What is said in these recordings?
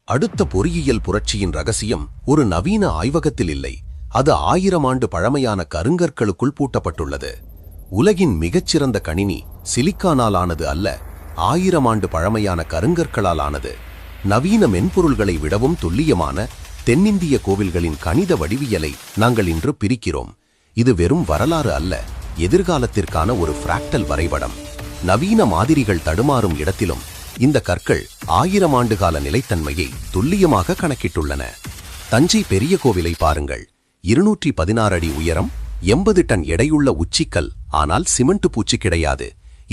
அடுத்த பொறியியல் புரட்சியின் ரகசியம் ஒரு நவீன ஆய்வகத்தில் இல்லை, அது 1000 ஆண்டு பழமையான கருங்கற்களுக்குள் பூட்டப்பட்டுள்ளது. உலகின் மிகச்சிறந்த கணினி சிலிக்கானால் ஆனது அல்ல, 1000 ஆண்டு பழமையான கருங்கற்களால் ஆனது. நவீன மென்பொருள்களை விடவும் துல்லியமான தென்னிந்திய கோவில்களின் கணித வடிவியலை நாங்கள் இன்று பிரிக்கிறோம். இது வெறும் வரலாறு அல்ல, எதிர்காலத்திற்கான ஒரு பிராக்டல் வரைபடம். நவீன மாதிரிகள் தடுமாறும் இடத்திலும் இந்த கற்கள் 1000 ஆண்டுகால நிலைத்தன்மையை துல்லியமாக கணக்கிட்டுள்ளன. தஞ்சை பெரிய கோவிலை பாருங்கள். 216 அடி உயரம், 80 டன் எடையுள்ள உச்சிக்கல். ஆனால் சிமெண்ட் பூச்சி கிடையாது.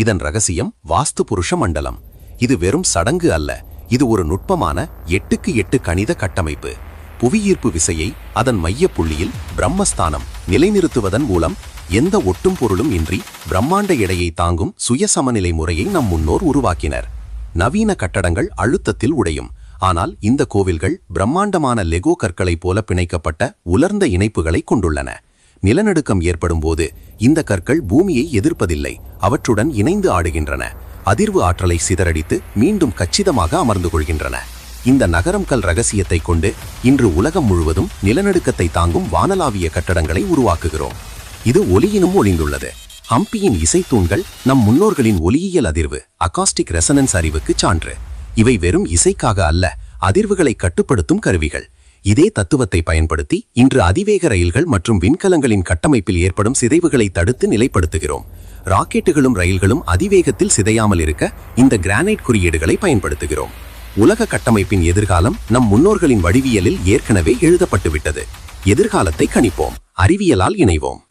இதன் ரகசியம் வாஸ்து புருஷ மண்டலம். இது வெறும் சடங்கு அல்ல, இது ஒரு நுட்பமான 8x8 கணித கட்டமைப்பு. புவியீர்ப்பு விசையை அதன் மைய புள்ளியில் பிரம்மஸ்தானம் நிலைநிறுத்துவதன் மூலம் எந்த ஒட்டும் பொருளும் இன்றி பிரம்மாண்ட எடையை தாங்கும் சுய சமநிலை முறையை நம் முன்னோர் உருவாக்கினர். நவீன கட்டடங்கள் அழுத்தத்தில் உடையும், ஆனால் இந்த கோவில்கள் பிரம்மாண்டமான லெகோ கற்களைப் போல பிணைக்கப்பட்ட உலர்ந்த இணைப்புகளை கொண்டுள்ளன. நிலநடுக்கம் ஏற்படும் போது இந்த கற்கள் பூமியை எதிர்ப்பதில்லை, அவற்றுடன் இணைந்து ஆடுகின்றன. அதிர்வு ஆற்றலை சிதறடித்து மீண்டும் கச்சிதமாக அமர்ந்து கொள்கின்றன. இந்த நகரம் கல் ரகசியத்தை கொண்டு இன்று உலகம் முழுவதும் நிலநடுக்கத்தை தாங்கும் வானளாவிய கட்டடங்களை உருவாக்குகிறோம். இது ஒலியினும் ஒளிந்துள்ளது. ஹம்பியின் இசைத்தூண்கள் நம் முன்னோர்களின் ஒலியியல் அதிர்வு அகாஸ்டிக் ரெசனன்ஸ் அறிவுக்கு சான்று. இவை வெறும் இசைக்காக அல்ல, அதிர்வுகளை கட்டுப்படுத்தும் கருவிகள். இதே தத்துவத்தை பயன்படுத்தி இன்று அதிவேக ரயில்கள் மற்றும் விண்கலங்களின் கட்டமைப்பில் ஏற்படும் சிதைவுகளை தடுத்து நிலைப்படுத்துகிறோம். ராக்கெட்டுகளும் ரயில்களும் அதிவேகத்தில் சிதையாமல் இருக்க இந்த கிரானைட் குறியீடுகளை பயன்படுத்துகிறோம். உலக கட்டமைப்பின் எதிர்காலம் நம் முன்னோர்களின் வடிவியலில் ஏற்கனவே எழுதப்பட்டுவிட்டது. எதிர்காலத்தை கணிப்போம், அறிவியலால் இணைவோம்.